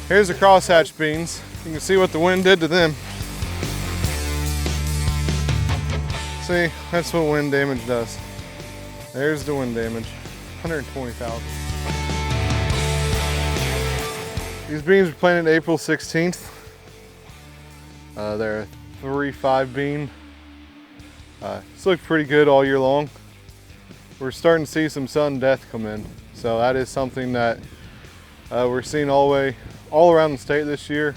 Here's the crosshatch beans. You can see what the wind did to them. See, that's what wind damage does. There's the wind damage, 120,000. These beans were planted April 16th. They're a 3-5 bean. It's looked pretty good all year long. We're starting to see some sudden death come in. So that is something that we're seeing all around the state this year.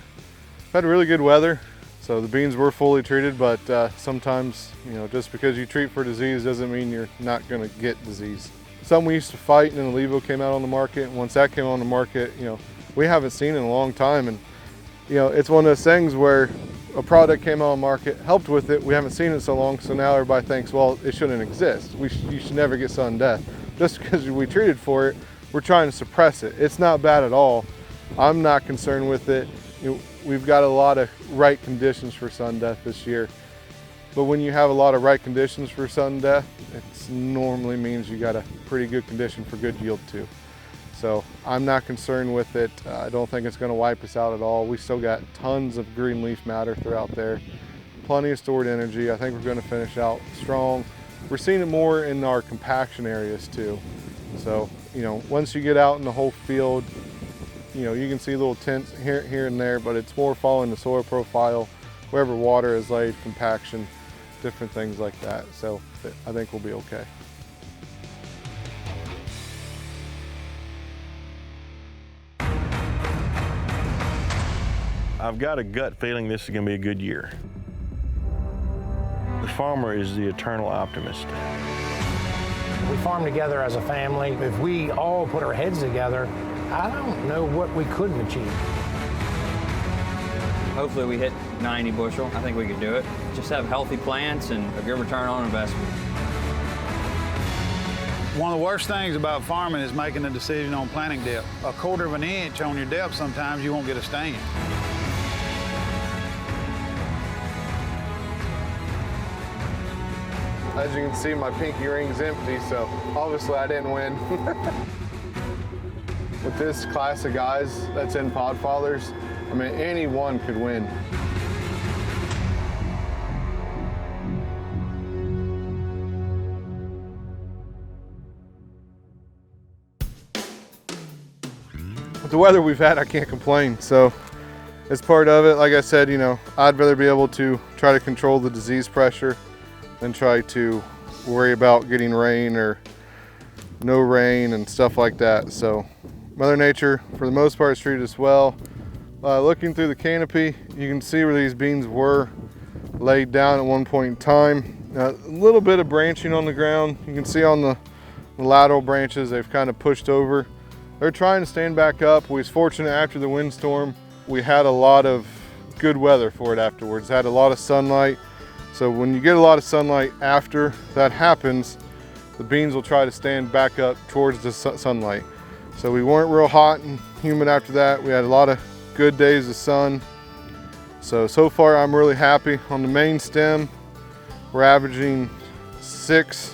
We've had really good weather, so the beans were fully treated, but sometimes, just because you treat for disease doesn't mean you're not gonna get disease. Something we used to fight, and then Levo came out on the market. And once that came on the market, we haven't seen it in a long time. And it's one of those things where a product came out on the market, helped with it, we haven't seen it so long, so now everybody thinks, well, it shouldn't exist. You should never get sudden death. Just because we treated for it, we're trying to suppress it. It's not bad at all. I'm not concerned with it. We've got a lot of right conditions for sudden death this year. But when you have a lot of right conditions for sudden death, it normally means you got a pretty good condition for good yield too. So I'm not concerned with it. I don't think it's going to wipe us out at all. We still got tons of green leaf matter throughout there. Plenty of stored energy. I think we're going to finish out strong. We're seeing it more in our compaction areas too. So, once you get out in the whole field, you can see little tints here and there, but it's more following the soil profile, wherever water is laid, compaction, different things like that. So I think we'll be okay. I've got a gut feeling this is going to be a good year. The farmer is the eternal optimist. We farm together as a family. If we all put our heads together, I don't know what we couldn't achieve. Hopefully we hit 90 bushel. I think we could do it. Just have healthy plants and a good return on investment. One of the worst things about farming is making a decision on planting depth. 1/4 of an inch on your depth, sometimes you won't get a stand. As you can see, my pinky ring's empty, so obviously I didn't win. With this class of guys that's in Podfathers, anyone could win. With the weather we've had, I can't complain. So it's part of it. Like I said, I'd rather be able to try to control the disease pressure than try to worry about getting rain or no rain and stuff like that. So Mother Nature, for the most part, has treated us well. Looking through the canopy, you can see where these beans were laid down at one point in time. A little bit of branching on the ground. You can see on the lateral branches, they've kind of pushed over. They're trying to stand back up. We was fortunate after the windstorm. We had a lot of good weather for it afterwards. Had a lot of sunlight. So when you get a lot of sunlight after that happens, the beans will try to stand back up towards the sunlight. So we weren't real hot and humid after that. We had a lot of good days of sun. So far I'm really happy. On the main stem, we're averaging 6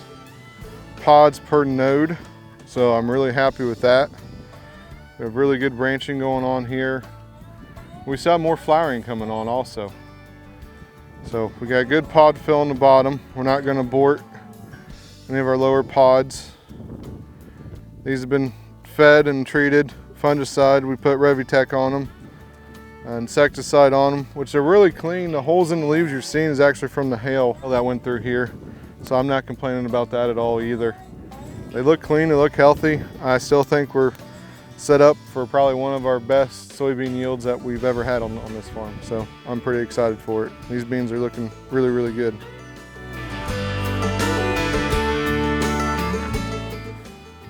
pods per node. So I'm really happy with that. We have really good branching going on here. We still have more flowering coming on also. So we got a good pod fill on the bottom. We're not going to abort any of our lower pods. These have been fed and treated. Fungicide, we put Revitech on them. Insecticide on them, which are really clean. The holes in the leaves you're seeing is actually from the hail that went through here. So I'm not complaining about that at all either. They look clean, they look healthy. I still think we're set up for probably one of our best soybean yields that we've ever had on this farm. So I'm pretty excited for it. These beans are looking really, really good.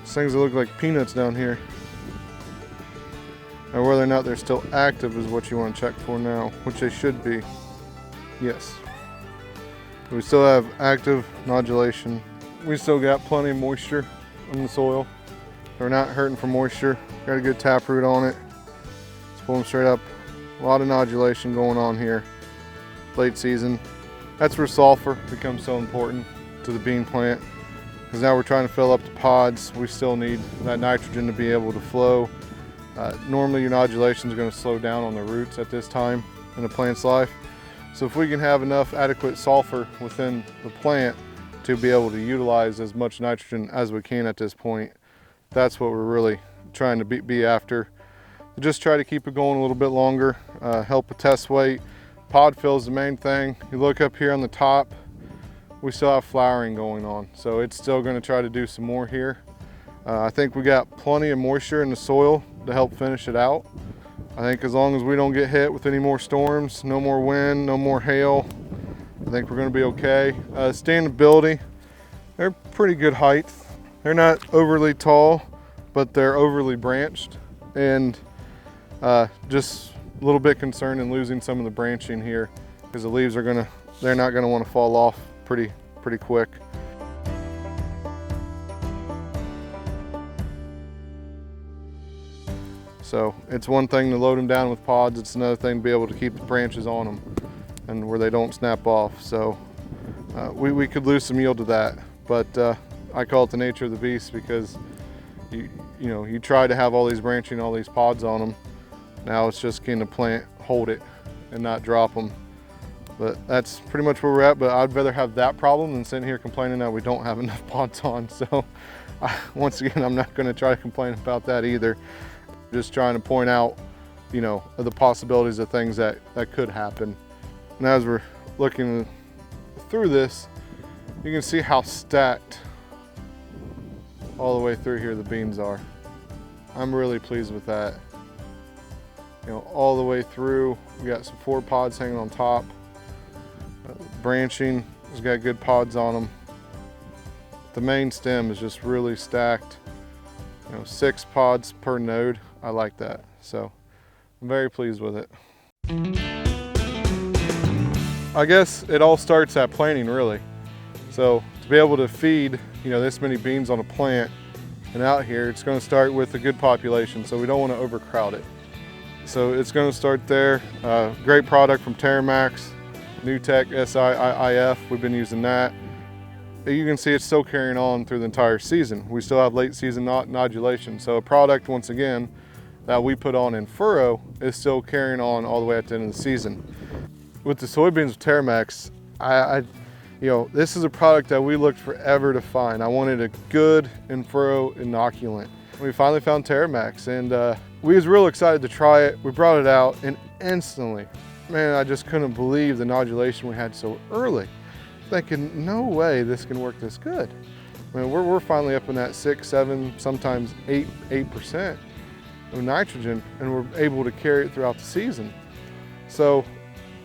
These things that look like peanuts down here. Now whether or not they're still active is what you want to check for now, which they should be. Yes. We still have active nodulation. We still got plenty of moisture in the soil. They're not hurting for moisture. Got a good taproot on it. Let's pull them straight up. A lot of nodulation going on here. Late season. That's where sulfur becomes so important to the bean plant. Because now we're trying to fill up the pods. We still need that nitrogen to be able to flow Normally your nodulation is going to slow down on the roots at this time in the plant's life. So if we can have enough adequate sulfur within the plant to be able to utilize as much nitrogen as we can at this point, that's what we're really trying to be after. Just try to keep it going a little bit longer, help with test weight. Pod fill is the main thing. You look up here on the top, we still have flowering going on, so it's still going to try to do some more here. I think we got plenty of moisture in the soil to help finish it out. I think as long as we don't get hit with any more storms, no more wind, no more hail, I think we're going to be okay. Standability, they're pretty good height. They're not overly tall, but they're overly branched, and just a little bit concerned in losing some of the branching here because the leaves are they're not going to want to fall off pretty quick. So it's one thing to load them down with pods, it's another thing to be able to keep the branches on them and where they don't snap off. So we could lose some yield to that, but I call it the nature of the beast because you try to have all these branching, all these pods on them. Now it's just can the plant hold it and not drop them. But that's pretty much where we're at, but I'd rather have that problem than sitting here complaining that we don't have enough pods on. So once again, I'm not gonna try to complain about that either. Just trying to point out, the possibilities of things that could happen. And as we're looking through this, you can see how stacked all the way through here the beans are. I'm really pleased with that. All the way through, we got some 4 pods hanging on top. Branching has got good pods on them. The main stem is just really stacked. 6 pods per node. I like that. So I'm very pleased with it. I guess it all starts at planting, really. So to be able to feed, this many beans on a plant and out here, it's going to start with a good population. So we don't want to overcrowd it. So it's going to start there. Great product from Terramax, NewTek SIIF. We've been using that. You can see it's still carrying on through the entire season. We still have late season nodulation. So a product, once again, that we put on in furrow is still carrying on all the way at the end of the season. With the soybeans with Terramax, this is a product that we looked forever to find. I wanted a good in furrow inoculant. We finally found Terramax, and we was real excited to try it. We brought it out, and instantly, man, I just couldn't believe the nodulation we had so early. Thinking, no way this can work this good. I mean, we're finally up in that 6, 7, sometimes 8% of nitrogen, and we're able to carry it throughout the season. So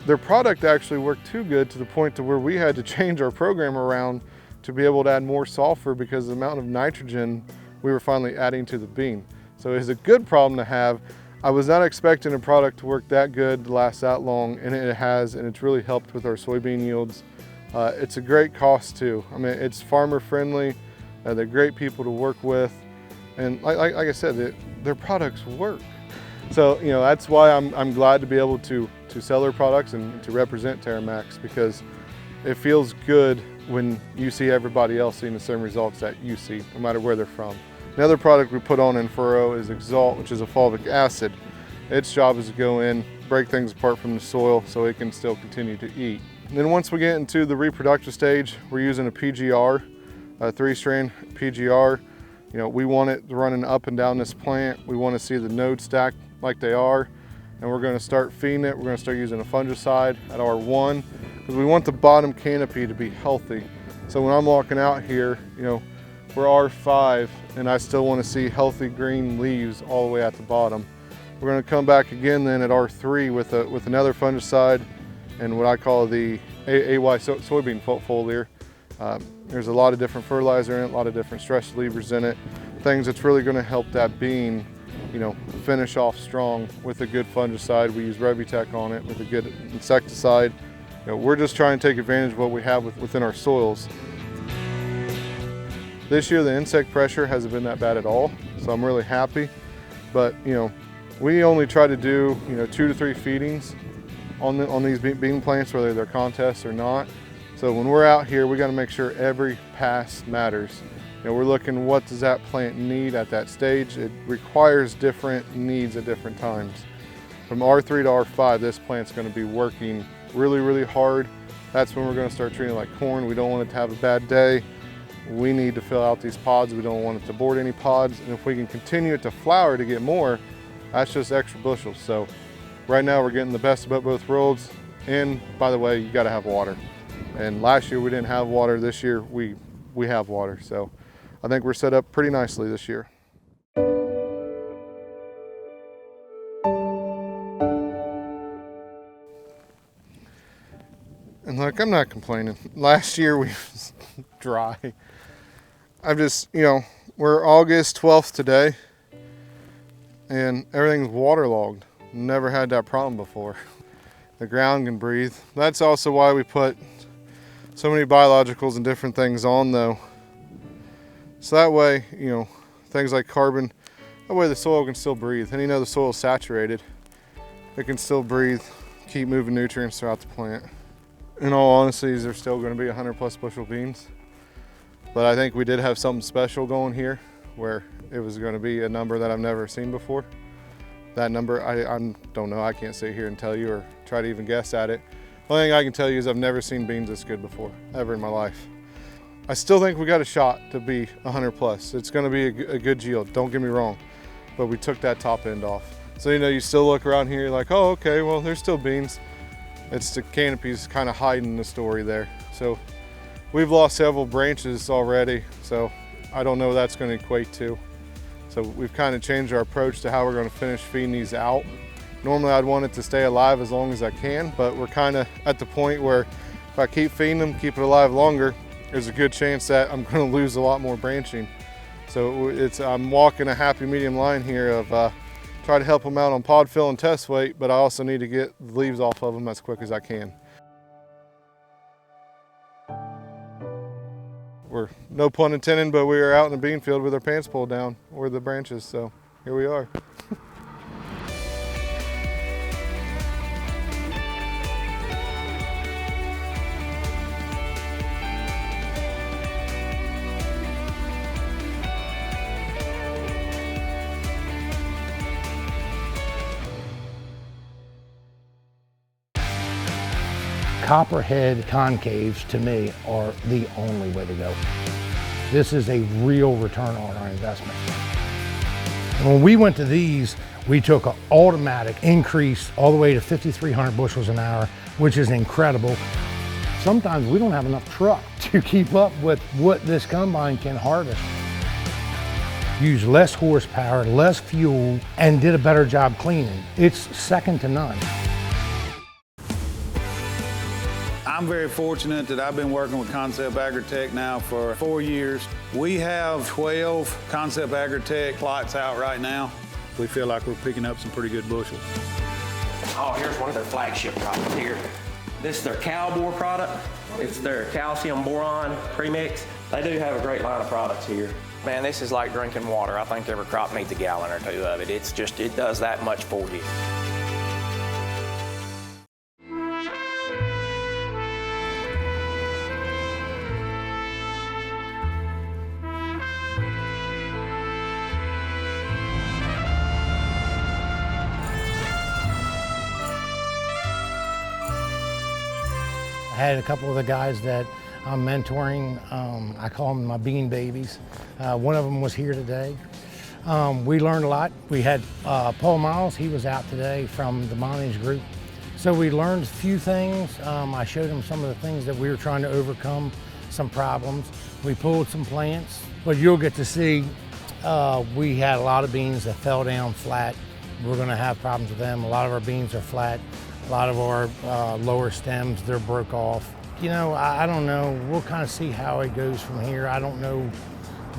their product actually worked too good to the point to where we had to change our program around to be able to add more sulfur because of the amount of nitrogen we were finally adding to the bean. So it's a good problem to have. I was not expecting a product to work that good, to last that long, and it has, and it's really helped with our soybean yields. It's a great cost too. I mean, it's farmer friendly. They're great people to work with, and like I said, their products work. So that's why I'm glad to be able to sell their products and to represent Terramax, because it feels good when you see everybody else seeing the same results that you see, no matter where they're from. Another product we put on in furrow is Exalt, which is a fulvic acid. Its job is to go in, break things apart from the soil so it can still continue to eat. And then once we get into the reproductive stage, we're using a PGR, a 3-strand PGR. We want it running up and down this plant. We want to see the nodes stacked like they are, and we're going to start feeding it. We're going to start using a fungicide at R1 because we want the bottom canopy to be healthy. So when I'm walking out here, we're R5, and I still want to see healthy green leaves all the way at the bottom. We're going to come back again then at R3 with another fungicide and what I call the AY soybean foliar. There's a lot of different fertilizer in it, a lot of different stress relievers in it, things that's really going to help that bean, finish off strong with a good fungicide. We use Revitec on it with a good insecticide. We're just trying to take advantage of what we have within our soils. This year the insect pressure hasn't been that bad at all, so I'm really happy. But we only try to do 2 to 3 feedings on these bean plants, whether they're contests or not. So when we're out here, we got to make sure every pass matters. You know, we're looking, what does that plant need at that stage? It requires different needs at different times. From R3 to R5, this plant's going to be working really, really hard. That's when we're going to start treating it like corn. We don't want it to have a bad day. We need to fill out these pods. We don't want it to board any pods. And if we can continue it to flower to get more, that's just extra bushels. So right now we're getting the best of both worlds. And by the way, you got to have water. And last year we didn't have water. This year we have water. So I think we're set up pretty nicely this year. And look, I'm not complaining. Last year we was dry. I'm just, you know, we're August 12th today and everything's waterlogged. Never had that problem before. The ground can breathe. That's also why we put so many biologicals and different things on though. So that way, you know, things like carbon, that way the soil can still breathe. And you know the soil's saturated. It can still breathe, keep moving nutrients throughout the plant. In all honesty, these are still going to be 100+ bushel beans. But I think we did have something special going here where it was going to be a number that I've never seen before. That number, I don't know, I can't sit here and tell you or try to even guess at it. The only thing I can tell you is I've never seen beans this good before, ever in my life. I still think we got a shot to be 100+. It's going to be a good yield, don't get me wrong. But we took that top end off. So, you know, you still look around here, you're like, oh, okay, well, there's still beans. It's the canopies kind of hiding the story there. So we've lost several branches already, so I don't know what that's going to equate to. So we've kind of changed our approach to how we're going to finish feeding these out. Normally I'd want it to stay alive as long as I can, but we're kind of at the point where if I keep feeding them, keep it alive longer, there's a good chance that I'm going to lose a lot more branching. So I'm walking a happy medium line here of try to help them out on pod fill and test weight, but I also need to get the leaves off of them as quick as I can. We're, no pun intended, but we are out in the bean field with our pants pulled down, or the branches, so here we are. Copperhead concaves, to me, are the only way to go. This is a real return on our investment. And when we went to these, we took an automatic increase all the way to 5,300 bushels an hour, which is incredible. Sometimes we don't have enough truck to keep up with what this combine can harvest. Used less horsepower, less fuel, and did a better job cleaning. It's second to none. I'm very fortunate that I've been working with Concept Agritech now for 4 years. We have 12 Concept Agritech plots out right now. We feel like we're picking up some pretty good bushels. Oh, here's one of their flagship products here. This is their Cowboy product. It's their calcium boron premix. They do have a great line of products here. Man, this is like drinking water. I think every crop needs a gallon or two of it. It's just, it does that much for you. I had a couple of the guys that I'm mentoring. I call them my bean babies. One of them was here today. We learned a lot. We had Paul Miles, he was out today from the Montage group. So we learned a few things. I showed him some of the things that we were trying to overcome, some problems. We pulled some plants, but you'll get to see we had a lot of beans that fell down flat. We're gonna have problems with them. A lot of our beans are flat. A lot of our lower stems, they're broke off. You know, I don't know. We'll kind of see how it goes from here. I don't know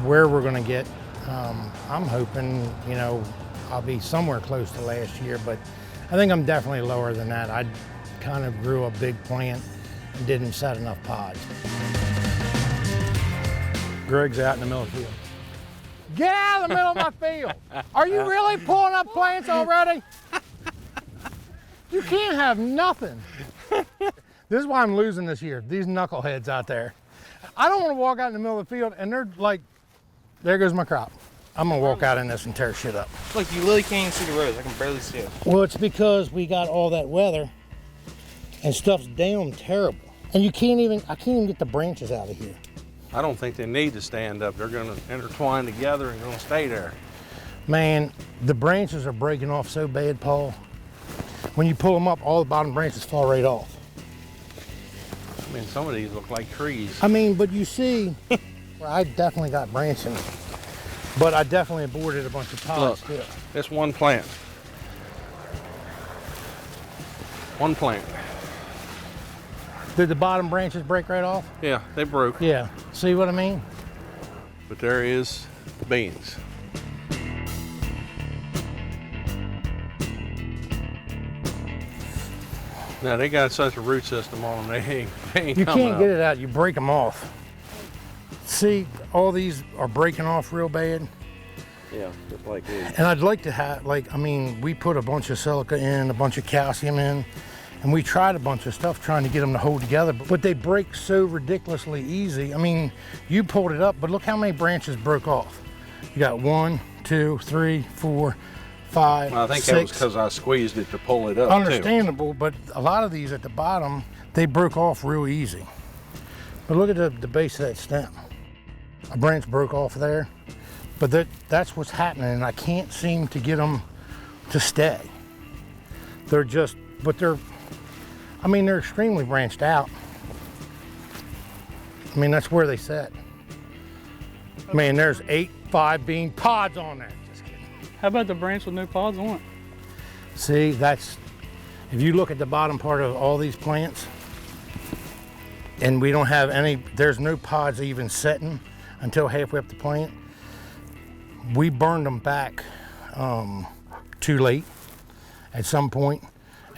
where we're going to get. I'm hoping, you know, I'll be somewhere close to last year, but I think I'm definitely lower than that. I kind of grew a big plant and didn't set enough pods. Greg's out in the middle of the field. Get out of the middle of my field. Are you really pulling up plants already? You can't have nothing. This is why I'm losing this year, these knuckleheads out there. I don't want to walk out in the middle of the field and they're like there goes my crop. I'm gonna walk out in this and tear shit up. Look, you literally can't even see the rows. I can barely see it. Well, it's because we got all that weather and stuff's down terrible. And I can't even get the branches out of here. I don't think they need to stand up. They're gonna intertwine together and gonna stay there. Man, the branches are breaking off so bad, Paul. When you pull them up, all the bottom branches fall right off. I mean, some of these look like trees. I mean, but you see, well, I definitely got branching, but I definitely aborted a bunch of pods too. It's one plant. One plant. Did the bottom branches break right off? Yeah, they broke. Yeah, see what I mean? But there is beans. Now they got such a root system on them, they ain't You coming can't up. get it out, you break them off. See, all these are breaking off real bad. Yeah, just like this. And I'd like to have, we put a bunch of silica in, a bunch of calcium in, and we tried a bunch of stuff trying to get them to hold together, but they break so ridiculously easy. I mean, you pulled it up, but look how many branches broke off. You got 1, 2, 3, 4, 5, Well, I think 6. that was because I squeezed it to pull it up, too. Understandable, but a lot of these at the bottom, they broke off real easy. But look at the base of that stem. A branch broke off there, but that's what's happening, and I can't seem to get them to stay. They're extremely branched out. I mean, that's where they sit. Man, there's 8 5-bean pods on there. Just kidding. How about the branch with no pods on it? See, if you look at the bottom part of all these plants, and we don't have there's no pods even setting until halfway up the plant. We burned them back too late at some point,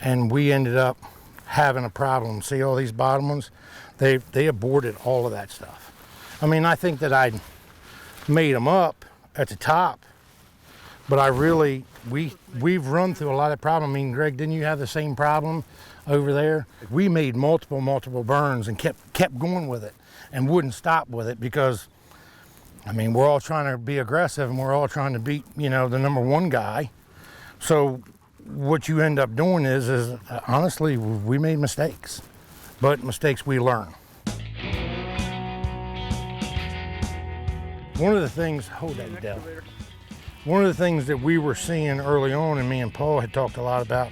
and we ended up having a problem. See all these bottom ones? They aborted all of that stuff. I mean, I think that I made them up at the top, but we've run through a lot of problems. I mean, Greg, didn't you have the same problem over there? We made multiple burns and kept going with it and wouldn't stop with it because, I mean, we're all trying to be aggressive and we're all trying to beat, the number one guy. So what you end up doing is honestly, we made mistakes, but mistakes we learn. One of the things, hold that down. One of the things that we were seeing early on, and me and Paul had talked a lot about,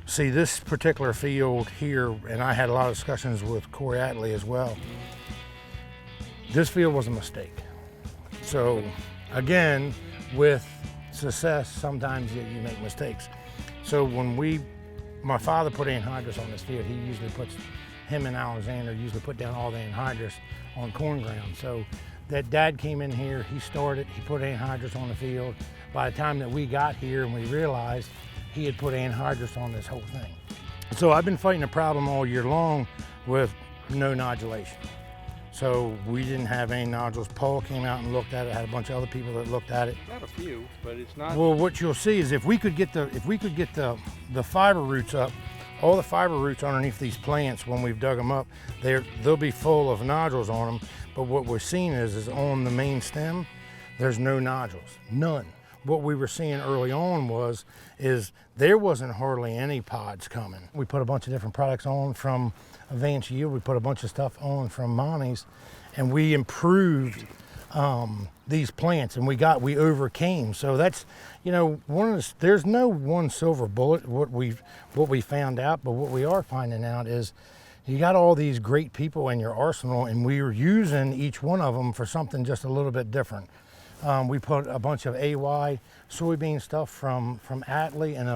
see this particular field here, and I had a lot of discussions with Corey Atley as well. This field was a mistake. So again, with success, sometimes you make mistakes. So when my father put anhydrous on this field, him and Alexander usually put down all the anhydrous on corn ground. So that dad came in here, he put anhydrous on the field. By the time that we got here and we realized he had put anhydrous on this whole thing. So I've been fighting a problem all year long with no nodulation. So we didn't have any nodules. Paul came out and looked at it, had a bunch of other people that looked at it. Not a few, but it's not. Well, what you'll see is if we could get the fiber roots up, all the fiber roots underneath these plants, when we've dug them up, they'll be full of nodules on them. But what we're seeing is on the main stem, there's no nodules, none. What we were seeing early on is there wasn't hardly any pods coming. We put a bunch of different products on from Advanced Yield. We put a bunch of stuff on from Monty's, and we improved these plants, and we overcame. So that's, there's no one silver bullet. What we found out, but what we are finding out is you got all these great people in your arsenal, and we are using each one of them for something just a little bit different. We put a bunch of AY soybean stuff from Atley and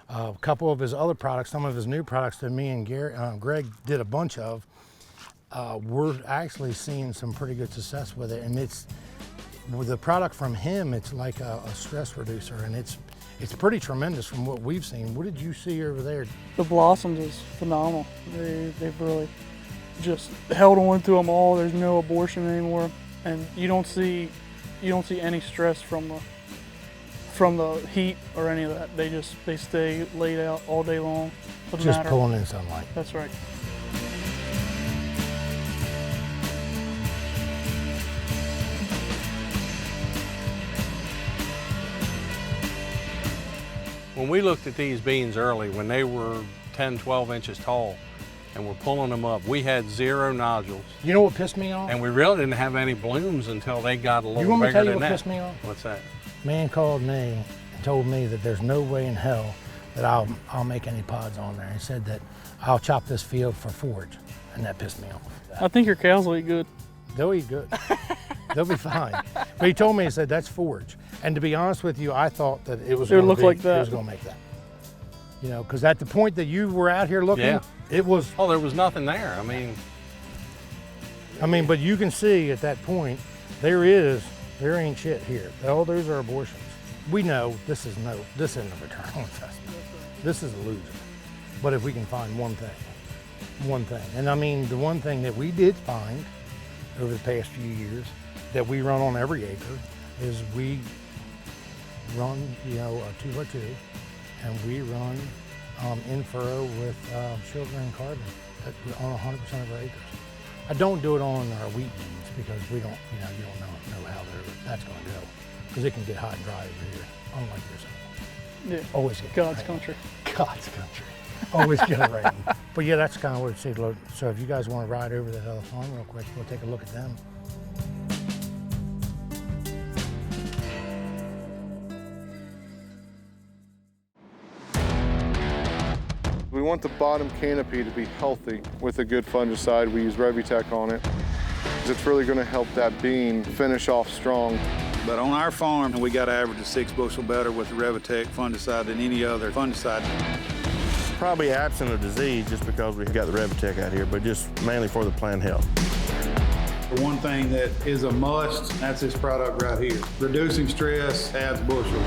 a couple of his other products, some of his new products that me and Greg did a bunch of. We're actually seeing some pretty good success with it, and with the product from him, it's like a stress reducer, and it's pretty tremendous from what we've seen. What did you see over there? The blossoms is phenomenal. They've really just held on to them all. There's no abortion anymore, and you don't see any stress from the heat or any of that. They stay laid out all day long. Doesn't Just matter. pulling in sunlight. That's right. When we looked at these beans early, when they were 10, 12 inches tall, and we're pulling them up, we had 0 nodules. You know what pissed me off? And we really didn't have any blooms until they got a little You want me to bigger tell you than what that. pissed me off? What's that? Man called me and told me that there's no way in hell that I'll make any pods on there. He said that I'll chop this field for forage, and that pissed me off. I think your cows will eat good. They'll eat good. They'll be fine. But he told me, he said, that's forage. And to be honest with you, I thought that it was It would gonna look be- like that. It was gonna make that. You know, because at the point that you were out here looking, Yeah. it was, Oh, there was nothing there. I mean, but you can see at that point, there ain't shit here. All those are abortions. We know this isn't a return on investment. This is a loser. But if we can find one thing. And I mean, the one thing that we did find over the past few years that we run on every acre is we run, a 2x2, and we run in furrow with sugar and carbon on 100% of our acres. I don't do it on our wheat beans because we don't, you don't know how that's going to go because it can get hot and dry over here, unlike yours. Yeah. Always get God's rain. country. God's country. Always get a rain. But yeah, that's kind of what it look. So if you guys want to ride over that other farm real quick, we'll take a look at them. We want the bottom canopy to be healthy with a good fungicide. We use Revitec on it. It's really going to help that bean finish off strong. But on our farm, we got to average a 6 bushel better with the Revitec fungicide than any other fungicide. Probably absent of disease just because we've got the Revitec out here, but just mainly for the plant health. The one thing that is a must, that's this product right here. Reducing stress adds bushels.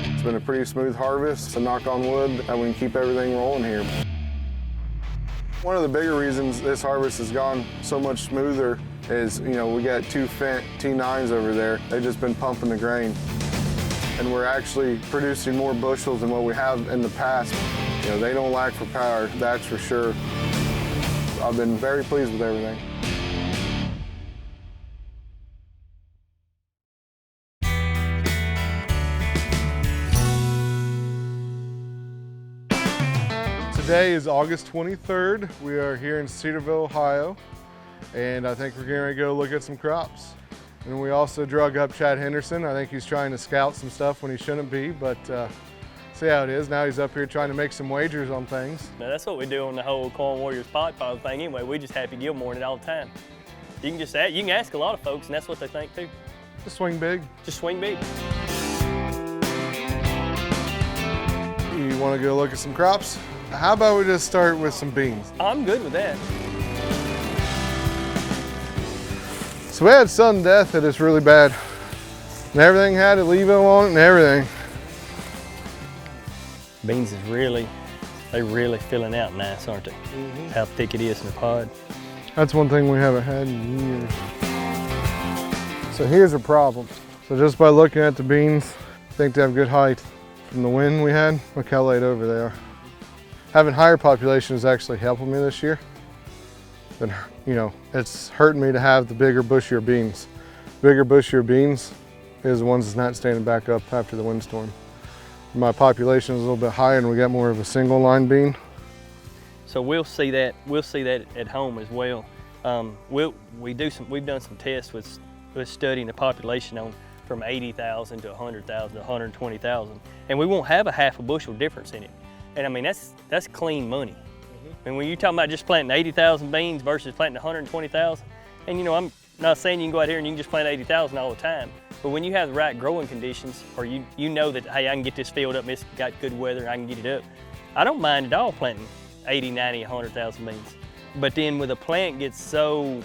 It's been a pretty smooth harvest, so knock on wood that we can keep everything rolling here. One of the bigger reasons this harvest has gone so much smoother is, we got 2 Fent T9s over there. They've just been pumping the grain. And we're actually producing more bushels than what we have in the past. They don't lack for power, that's for sure. I've been very pleased with everything. Today is August 23rd. We are here in Cedarville, Ohio, and I think we're getting ready to go look at some crops. And we also drug up Chad Henderson. I think he's trying to scout some stuff when he shouldn't be, but see how it is. Now he's up here trying to make some wagers on things. Now that's what we do on the whole Corn Warriors Podfather thing anyway. We just Happy Gilmore in it all the time. You can just you can ask a lot of folks, and that's what they think too. Just swing big. Just swing big. You want to go look at some crops? How about we just start with some beans? I'm good with that. So we had sudden death that is really bad. And everything had a levo on it and everything. Beans is really filling out nice, aren't they? Mm-hmm. How thick it is in the pod. That's one thing we haven't had in years. So here's a problem. So just by looking at the beans, I think they have good height. From the wind we had, look how laid over they are. Having higher population is actually helping me this year. But it's hurting me to have the bigger, bushier beans. Bigger, bushier beans is the ones that's not standing back up after the windstorm. My population is a little bit higher and we got more of a single line bean. So we'll see that at home as well. We've done some tests with studying the population on from 80,000 to 100,000 to 120,000, and we won't have a half a bushel difference in it. And I mean that's clean money. Mm-hmm. And when you're talking about just planting 80,000 beans versus planting 120,000, and I'm not saying you can go out here and you can just plant 80,000 all the time, but when you have the right growing conditions, or you know that, hey, I can get this field up, it's got good weather, I can get it up, I don't mind at all planting 80, 90, 100,000 beans. But then when the plant gets so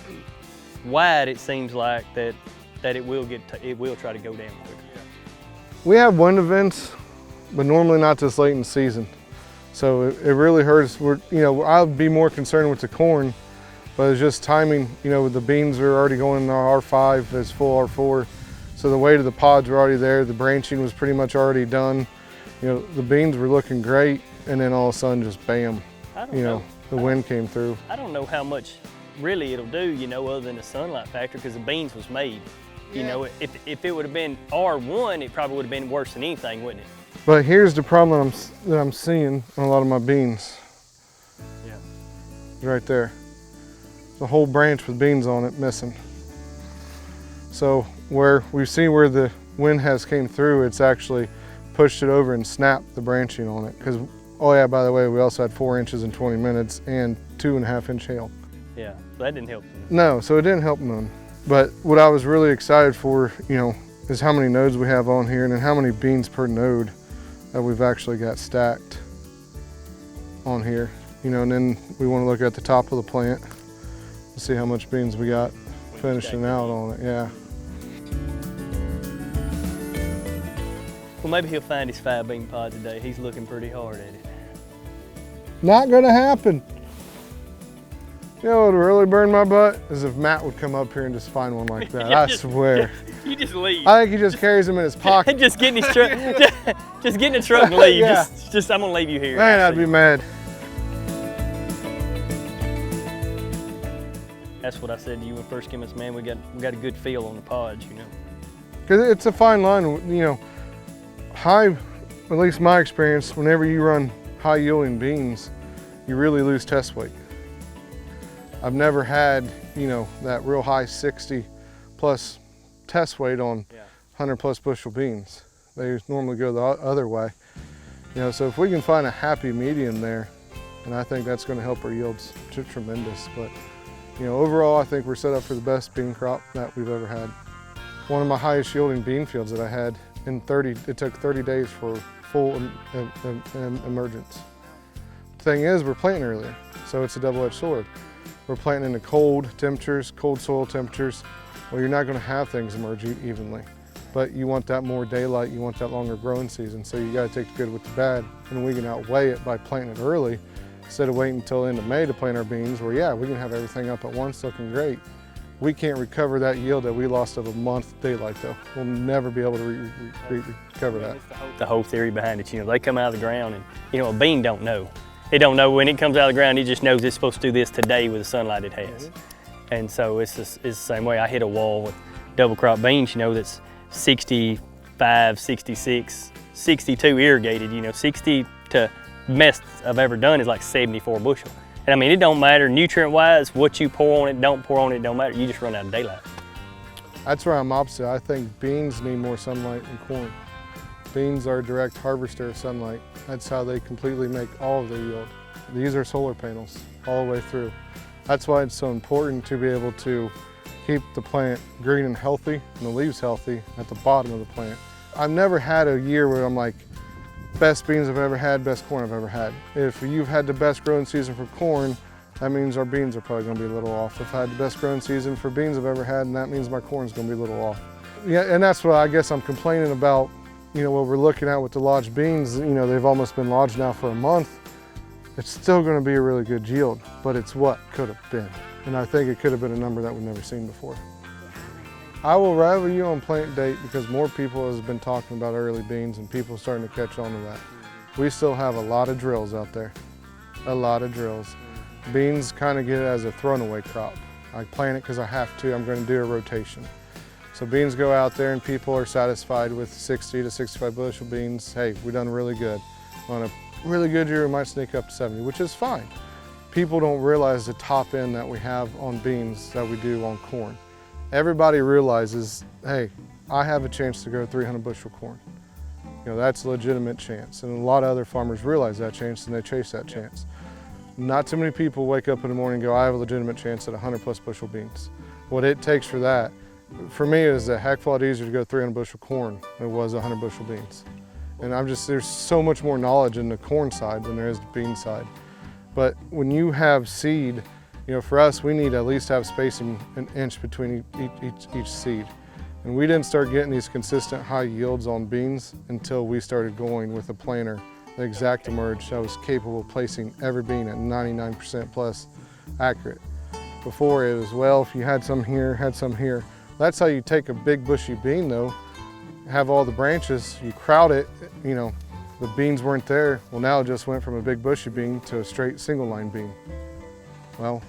wide, it seems like that it will try to go down quicker. We have wind events, but normally not this late in the season. So it really hurts. I would be more concerned with the corn, but it's just timing. The beans are already going in our R5, it's full R4. So the weight of the pods were already there. The branching was pretty much already done. The beans were looking great, and then all of a sudden just bam, the wind came through. I don't know how much really it'll do, other than the sunlight factor, because the beans was made You know, if it would have been R1, it probably would have been worse than anything, wouldn't it? But here's the problem that I'm seeing on a lot of my beans. Yeah. Right there. The whole branch with beans on it missing. So where we see where the wind has came through, it's actually pushed it over and snapped the branching on it. Because, oh yeah, by the way, we also had 4 inches in 20 minutes and 2.5 inch hail. Yeah, so that didn't help. No, so it didn't help none. But what I was really excited for, you know, is how many nodes we have on here and then how many beans per node that we've actually got stacked on here. You know, and then we want to look at the top of the plant and see how much beans we got finishing out on it, yeah. Well, maybe he'll find his 5-bean pod today. He's looking pretty hard at it. Not gonna happen. You know what would really burn my butt is if Matt would come up here and just find one like that. I swear. You just leave. I think he just carries them in his pocket. Just get in his truck. Just get in the truck and leave. Yeah. Just I'm gonna leave you here. Man, I'd be mad. That's what I said to you when first came us, man. We got a good feel on the pods, you know. Because it's a fine line, you know. High, at least my experience, whenever you run high yielding beans, you really lose test weight. I've never had, you know, that real high 60 plus test weight on 100 plus bushel beans. They normally go the other way. You know, so if we can find a happy medium there, and I think that's going to help our yields tremendous. But, you know, overall, I think we're set up for the best bean crop that we've ever had. One of my highest yielding bean fields that I had it took 30 days for full emergence. The thing is, we're planting earlier, so it's a double-edged sword. We're planting in the cold temperatures, cold soil temperatures. Well, you're not going to have things emerge evenly, but you want that more daylight, you want that longer growing season, so you got to take the good with the bad, and we can outweigh it by planting it early instead of waiting until the end of May to plant our beans, where yeah, we can have everything up at once looking great. We can't recover that yield that we lost of a month daylight though. We'll never be able to recover that. The whole theory behind it, you know, they come out of the ground and, you know, a bean don't know. It don't know when it comes out of the ground, it just knows it's supposed to do this today with the sunlight it has. And so it's the same way. I hit a wall with double crop beans, you know, that's 65, 66, 62 irrigated, you know, 60 to best I've ever done is like 74 bushel. And I mean, it don't matter nutrient-wise, what you pour on it, don't pour on it, don't matter. You just run out of daylight. That's where I'm opposite. I think beans need more sunlight than corn. Beans are a direct harvester of sunlight. That's how they completely make all of their yield. These are solar panels all the way through. That's why it's so important to be able to keep the plant green and healthy and the leaves healthy at the bottom of the plant. I've never had a year where I'm like, best beans I've ever had, best corn I've ever had. If you've had the best growing season for corn, that means our beans are probably gonna be a little off. If I had the best growing season for beans I've ever had, and that means my corn's gonna be a little off. Yeah, and that's what I guess I'm complaining about, you know, what we're looking at with the lodged beans. You know, they've almost been lodged now for a month. It's still gonna be a really good yield, but it's what could have been. And I think it could have been a number that we've never seen before. I will rival you on plant date because more people have been talking about early beans and people are starting to catch on to that. We still have a lot of drills out there, a lot of drills. Beans kind of get it as a thrown-away crop. I plant it because I have to. I'm going to do a rotation. So beans go out there and people are satisfied with 60 to 65 bushel beans. Hey, we've done really good. On a really good year, we might sneak up to 70, which is fine. People don't realize the top end that we have on beans that we do on corn. Everybody realizes, hey, I have a chance to grow 300 bushel corn. You know, that's a legitimate chance. And a lot of other farmers realize that chance and they chase that chance. Not too many people wake up in the morning and go, I have a legitimate chance at 100 plus bushel beans. What it takes for that, for me, is a heck of a lot easier to go 300 bushel corn than it was 100 bushel beans. And there's so much more knowledge in the corn side than there is the bean side. But when you have seed, you know, for us, we need to at least have spacing an inch between each seed. And we didn't start getting these consistent high yields on beans until we started going with a planter, the Exact Emerge, that was capable of placing every bean at 99% plus accurate. Before it was, well, if you had some here, had some here. That's how you take a big bushy bean though, have all the branches, you crowd it, you know, the beans weren't there. Well, now it just went from a big bushy bean to a straight single line bean. Well,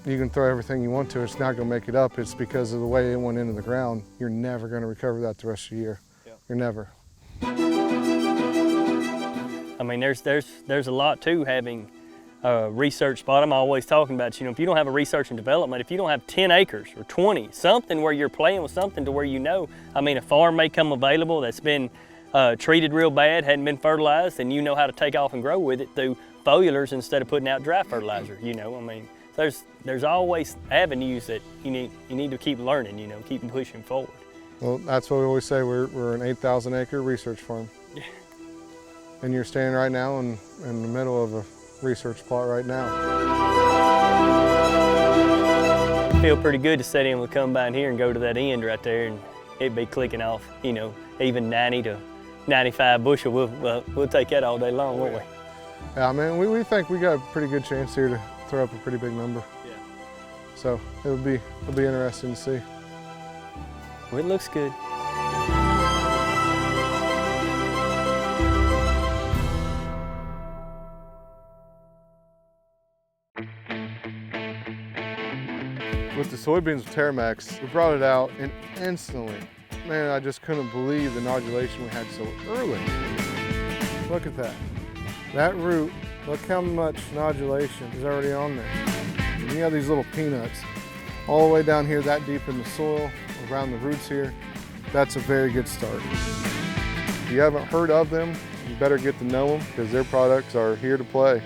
you can throw everything you want to, it's not gonna make it up. It's because of the way it went into the ground. You're never gonna recover that the rest of the year. You're never. I mean, there's a lot to having a research spot. I'm always talking about, you know, if you don't have a research and development, if you don't have 10 acres or 20, something where you're playing with something to where you know, I mean, a farm may come available that's been treated real bad, hadn't been fertilized, and you know how to take off and grow with it through foliars instead of putting out dry fertilizer, you know. I mean, there's always avenues that you need to keep learning, you know, keep pushing forward. Well, that's what we always say, we're an 8,000 acre research farm. Yeah. And you're standing right now in the middle of a research plot right now. I feel pretty good to set in with combine here and go to that end right there and it'd be clicking off, you know, even 90 to 95 bushel. We'll take that all day long, won't we? Yeah, I mean, we think we got a pretty good chance here to throw up a pretty big number. Yeah. So it'll be interesting to see. Well, it looks good. With the soybeans with Terramax, we brought it out and instantly, man, I just couldn't believe the nodulation we had so early. Look at that. That root, look how much nodulation is already on there. And you have these little peanuts all the way down here that deep in the soil, around the roots here. That's a very good start. If you haven't heard of them, you better get to know them because their products are here to play.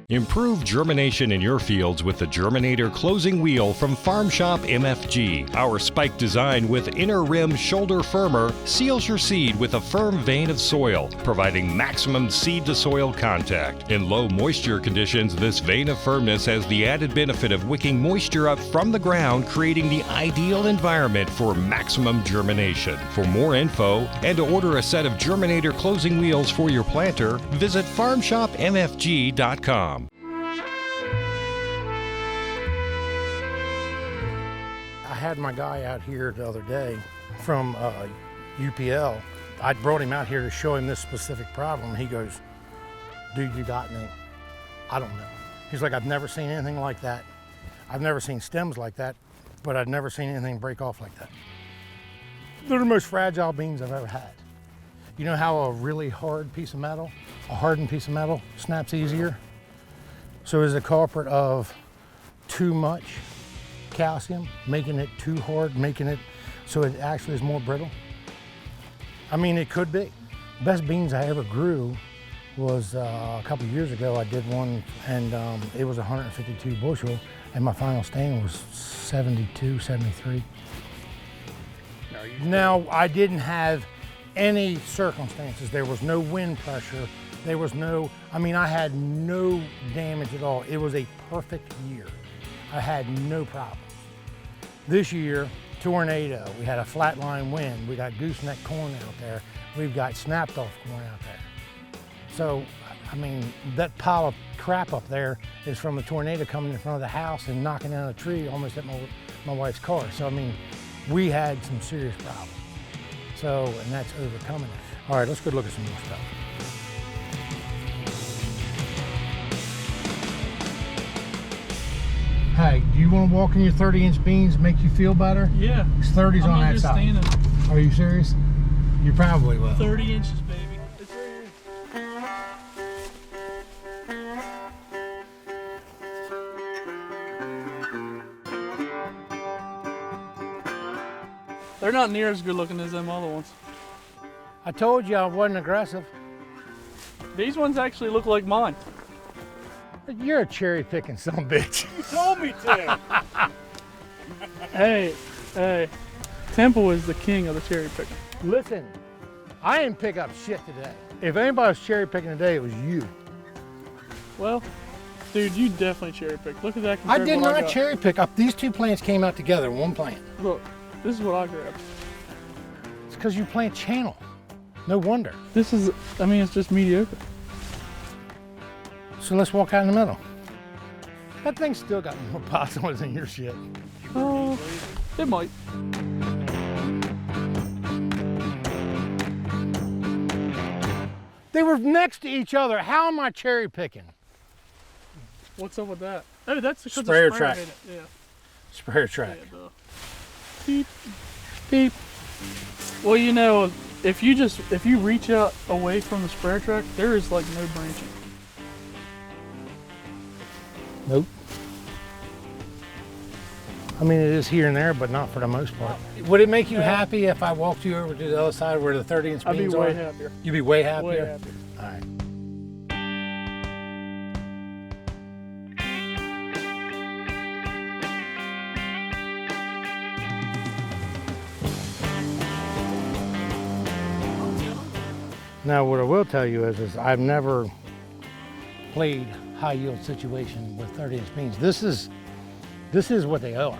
Improve germination in your fields with the Germinator closing wheel from Farm Shop MFG. Our spike design with inner rim shoulder firmer seals your seed with a firm vein of soil, providing maximum seed to soil contact. In low moisture conditions, this vein of firmness has the added benefit of wicking moisture up from the ground, creating the ideal environment for maximum germination. For more info and to order a set of Germinator closing wheels for your planter, visit farmshopmfg.com. I had my guy out here the other day from UPL. I brought him out here to show him this specific problem. He goes, dude, you got me. I don't know. He's like, I've never seen anything like that. I've never seen stems like that, but I've never seen anything break off like that. They're the most fragile beans I've ever had. You know how a really hard piece of metal, a hardened piece of metal, snaps easier? So is the culprit of too much calcium, making it too hard, making it so it actually is more brittle? I mean, it could be. Best beans I ever grew was a couple years ago. I did one and it was 152 bushel and my final stand was 72, 73. Now, I didn't have any circumstances. There was no wind pressure. There was no, I mean, I had no damage at all. It was a perfect year. I had no problems. This year, tornado, we had a flatline wind, we got gooseneck corn out there, we've got snapped off corn out there. So, I mean, that pile of crap up there is from a tornado coming in front of the house and knocking down a tree almost at my wife's car. So, I mean, we had some serious problems. So, and that's overcoming it. All right, let's go look at some more stuff. Hey, do you want to walk in your 30-inch beans, make you feel better? Yeah. It's 30s on that side. Standing. Are you serious? You probably will. 30 inches, baby. It's right here. They're not near as good looking as them other ones. I told you I wasn't aggressive. These ones actually look like mine. You're a cherry picking son of a bitch. You told me to. Hey, Temple is the king of the cherry picking. Listen, I didn't pick up shit today. If anybody was cherry picking today, it was you. Well, dude, you definitely cherry picked. Look at that. I did not cherry pick up. These two plants came out together in one plant. Look, this is what I grabbed. It's because you plant channel. No wonder. This is, I mean, it's just mediocre. So let's walk out in the middle. That thing's still got more pots on it than your shit. Oh, it might. They were next to each other. How am I cherry picking? What's up with that? Oh, that's because Sprayer the track. hit it. Yeah. Sprayer track. Yeah, beep, beep. Well, you know, if you reach out away from the sprayer track, there is like no branching. Nope. I mean, it is here and there, but not for the most part. Would it make you happy if I walked you over to the other side where the 30-inch I'd be beams way are? happier. You'd be way happier? Way happier. All right. Now, what I will tell you is I've never played high yield situation with 30-inch beams. This is what they are.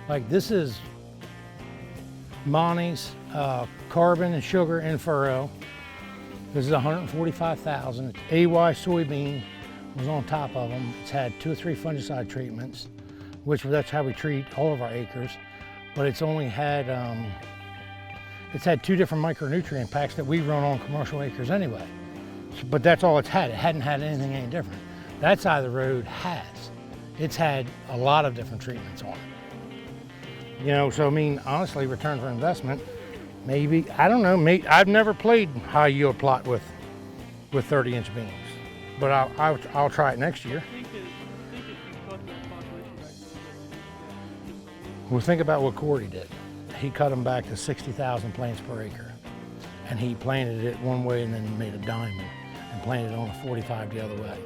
Like, this is Monty's carbon and sugar in furrow. This is 145,000. AY soybean was on top of them. It's had 2 or 3 fungicide treatments, which that's how we treat all of our acres. But it's only had it's had 2 different micronutrient packs that we run on commercial acres anyway. But that's all it's had. It hadn't had anything any different. That side of the road has. It's had a lot of different treatments on it. You know, so I mean, honestly, return for investment, maybe, I don't know, I've never played high yield plot with 30-inch beams, but I'll try it next year. Well, think about what Corey did. He cut them back to 60,000 plants per acre, and he planted it one way and then made a diamond and planted on a 45 the other way.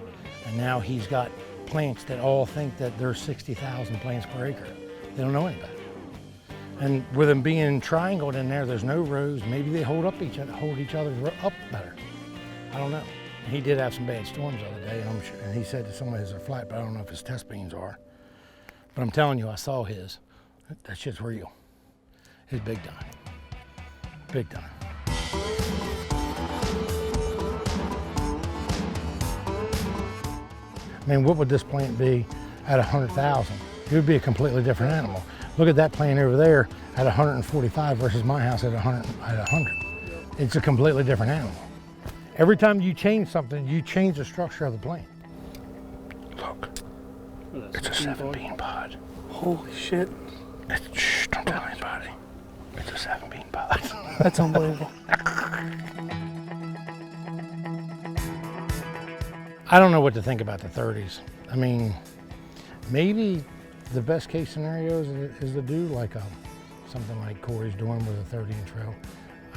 And now he's got plants that all think that there's 60,000 plants per acre. They don't know any better. And with them being triangled in there, there's no rows. Maybe they hold each other up better. I don't know. He did have some bad storms the other day, and I'm sure, and he said that some of his are flat, but I don't know if his test beams are. But I'm telling you, I saw his. That shit's real. It's big time. Big time. I mean, what would this plant be at 100,000? It would be a completely different animal. Look at that plant over there at 145 versus my house at 100. It's a completely different animal. Every time you change something, you change the structure of the plant. Look, it's a 7-bean pod. Holy shit. Shh, don't tell anybody. It's a 7-bean pod. That's unbelievable. I don't know what to think about the 30s. I mean, maybe the best case scenario is to do like something like Corey's doing with a 30-inch rail.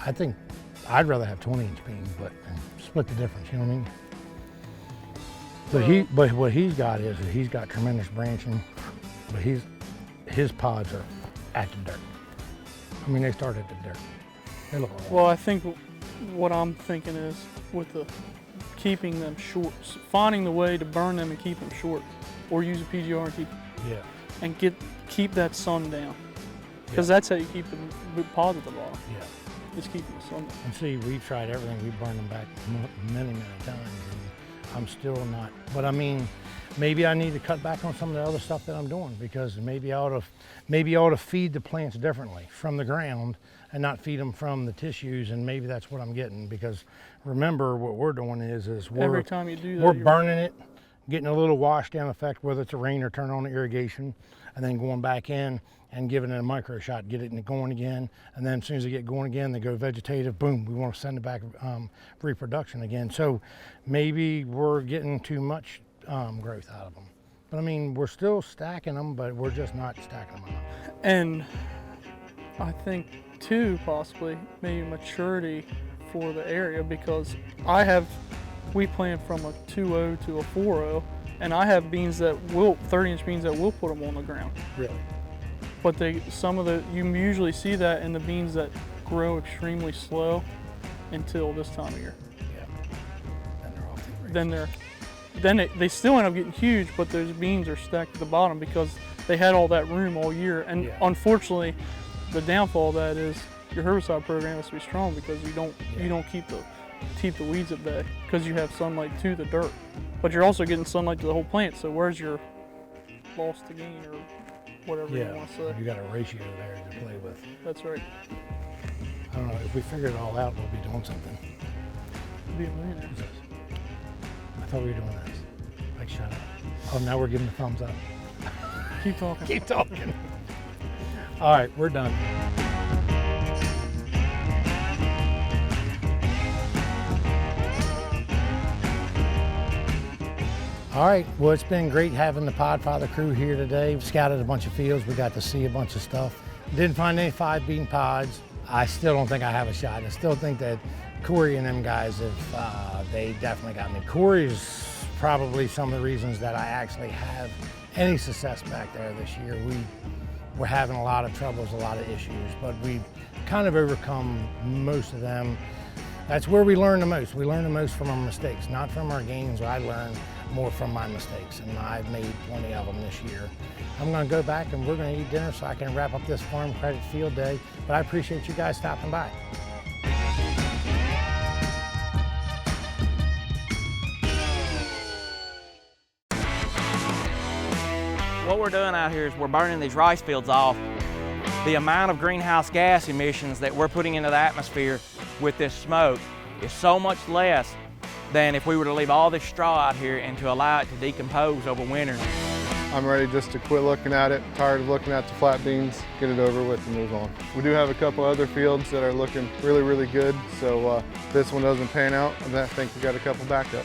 I think I'd rather have 20-inch beams, but split the difference, you know what I mean? But what he's got is that he's got tremendous branching, but his pods are at the dirt. I mean, they start at the dirt. They look like Well, I think what I'm thinking is with the keeping them short, finding the way to burn them and keep them short, or use a PGR and keep that sun down, because that's how you keep the pods at the bottom. Yeah. Just keeping the sun down. And see, we've tried everything. We've burned them back many times, and I'm still not. But I mean, maybe I need to cut back on some of the other stuff that I'm doing, because maybe I ought to feed the plants differently from the ground and not feed them from the tissues, and maybe that's what I'm getting. Because remember, what we're doing is every time you do that, we're burning it, getting a little wash down effect, whether it's a rain or turn on the irrigation, and then going back in and giving it a micro shot, get it going again, and then as soon as they get going again, they go vegetative, boom, we want to send it back reproduction again. So maybe we're getting too much growth out of them. But I mean, we're still stacking them, but we're just not stacking them enough. And I think too, possibly maybe maturity for the area, because we plant from a 2.0 to a 4.0, and I have beans that 30-inch beans that will put them on the ground. Really? But you usually see that in the beans that grow extremely slow until this time of year. Yeah. Then they're off the They still end up getting huge, but those beans are stacked at the bottom because they had all that room all year. And unfortunately, the downfall of that is your herbicide program has to be strong, because you don't keep the weeds at bay, because you have sunlight to the dirt. But you're also getting sunlight to the whole plant, so where's your loss to gain, or whatever you want to say? You got a ratio there to play with. That's right. I don't know, if we figure it all out, we'll be doing something. Be a millionaire. I thought we were doing this. Like, shut up. Oh, now we're giving the thumbs up. Keep talking. Keep talking. All right, we're done. All right, well, it's been great having the Podfather crew here today. We've scouted a bunch of fields. We got to see a bunch of stuff. Didn't find any 5-bean pods. I still don't think I have a shot. I still think that Corey and them guys they definitely got me. Corey's probably some of the reasons that I actually have any success back there this year. We're having a lot of troubles, a lot of issues, but we've kind of overcome most of them. That's where we learn the most. We learn the most from our mistakes, not from our gains. I learn more from my mistakes, and I've made plenty of them this year. I'm gonna go back and we're gonna eat dinner so I can wrap up this Farm Credit Field Day, but I appreciate you guys stopping by. What we're doing out here is we're burning these rice fields off. The amount of greenhouse gas emissions that we're putting into the atmosphere with this smoke is so much less than if we were to leave all this straw out here and to allow it to decompose over winter. I'm ready just to quit looking at it, tired of looking at the flat beans, get it over with and move on. We do have a couple other fields that are looking really, really good, so if this one doesn't pan out, I think we got a couple backup.